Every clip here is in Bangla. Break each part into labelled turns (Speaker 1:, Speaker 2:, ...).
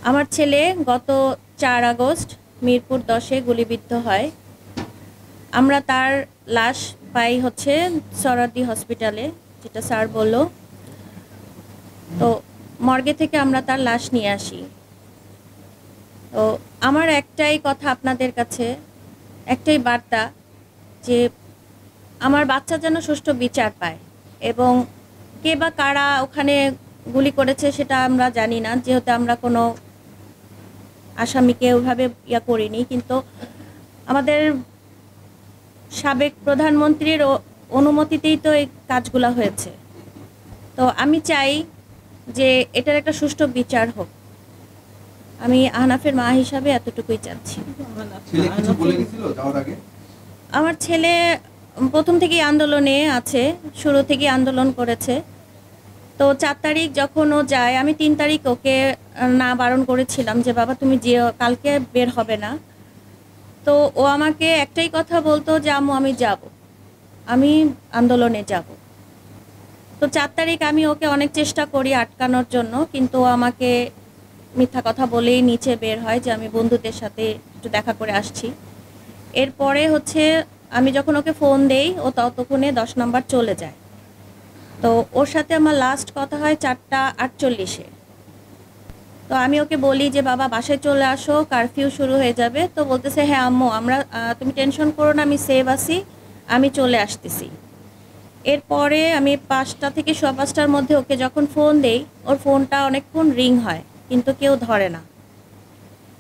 Speaker 1: আমার ছেলে গত ৪ আগস্ট মিরপুর ১০-এ গুলিবিদ্ধ হয়। আমরা তার লাশ পাই হচ্ছে সোহরাওয়ার্দী হসপিটালে, যেটা স্যার বলল। তো মর্গে থেকে আমরা তার লাশ নিয়ে আসি। তো আমার একটাই কথা আপনাদের কাছে, একটাই বার্তা যে আমার বাচ্চা যেন সুষ্ঠু বিচার পায়, এবং কে বা কারা ওখানে গুলি করেছে সেটা আমরা জানি না, যেহেতু আমরা কোনো আসামিকে ওইভাবে করিনি। কিন্তু আমাদের সাবেক প্রধানমন্ত্রীর অনুমতিতেই তো এই কাজগুলো হয়েছে। তো আমি চাই যে এটার একটা সুষ্ঠু বিচার হোক। আমি আহনাফের মা হিসাবে এতটুকুই চাচ্ছি। আমার ছেলে প্রথম থেকেই আন্দোলনে আছে, শুরু থেকেই আন্দোলন করেছে। তো ৪ তারিখ যখন ও যায়, আমি ৩ তারিখ ওকে না বারণ করেছিলাম যে বাবা তুমি যে কালকে বের হবে না। তো ও আমাকে একটাই কথা বলতো যে আম্মু আমি যাব, আমি আন্দোলনে যাব। তো ৪ তারিখ আমি ওকে অনেক চেষ্টা করি আটকানোর জন্য, কিন্তু ও আমাকে মিথ্যা কথা বলেই নিচে বের হয় যে আমি বন্ধুদের সাথে একটু দেখা করে আসছি। এরপরে হচ্ছে আমি যখন ওকে ফোন দেই, ও ততক্ষণে ১০ নাম্বার চলে যায়। তো ওর সাথে আমার লাস্ট কথা হয় ৪টা ৪৮-এ। তো আমি ওকে বলি যে বাবা বাসায় চলে আসো, কারফিউ শুরু হয়ে যাবে। তো বলতেছে হ্যাঁ আম্মু আমরা তুমি টেনশন করো না, আমি সেভ আছি, আমি চলে আসতেছি। এরপরে আমি ৫টা থেকে ৫:15টার মধ্যে ওকে যখন ফোন দেই, ওর ফোনটা অনেকক্ষণ রিং হয় কিন্তু কেউ ধরে না।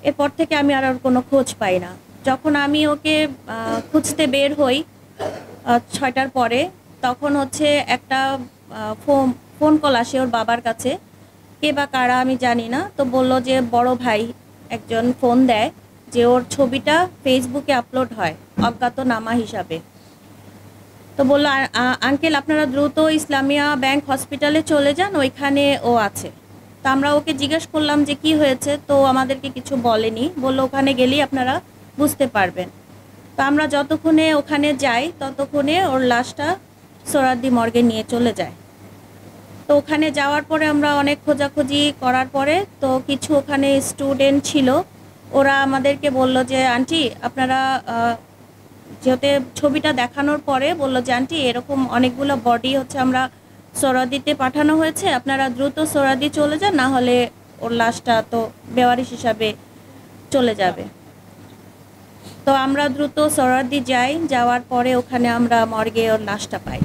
Speaker 1: এরপর থেকে আমি আর ওর কোনো খোঁজ পাই না। যখন আমি ওকে খুঁজতে বের হই ৬টার পরে, তখন হচ্ছে একটা ফোন কল আসে ওর বাবার কাছে। কে বা কারা আমি জানি না। তো বলল যে বড় ভাই একজন ফোন দেয় যে ওর ছবিটা ফেসবুকে আপলোড হয় অজ্ঞাতনামা হিসাবে। তো বলল আঙ্কেল আপনারা দ্রুত ইসলামিয়া ব্যাংক হসপিটালে চলে যান, ওইখানে ও আছে। তো আমরা ওকে জিজ্ঞেস করলাম যে কি হয়েছে, তো আমাদেরকে কিছু বলেনি, বলল ওখানে গেলেই আপনারা বুঝতে পারবেন। তো আমরা যতক্ষণে ওখানে যাই ততক্ষণে ওর লাশটা সোহরাওয়ার্দী মর্গে নিয়ে চলে যায়। তো ওখানে যাওয়ার পরে আমরা অনেক খোঁজাখুঁজি করার পরে তো কিছু ওখানে স্টুডেন্ট ছিল, ওরা আমাদেরকে বলল যে আন্টি আপনারা যেহেতু ছবিটা দেখানোর পরে বলল যে আন্টি এরকম অনেকগুলো বডি হচ্ছে আমরা সোহরাওয়ার্দীতে পাঠানো হয়েছে, আপনারা দ্রুত সোহরাওয়ার্দী চলে যান, না হলে ওর লাশটা তো বেওয়ারিশ হিসাবে চলে যাবে। তো আমরা দ্রুত সোহরাওয়ার্দী যাই, যাওয়ার পরে ওখানে আমরা মর্গে ওর লাশটা পাই।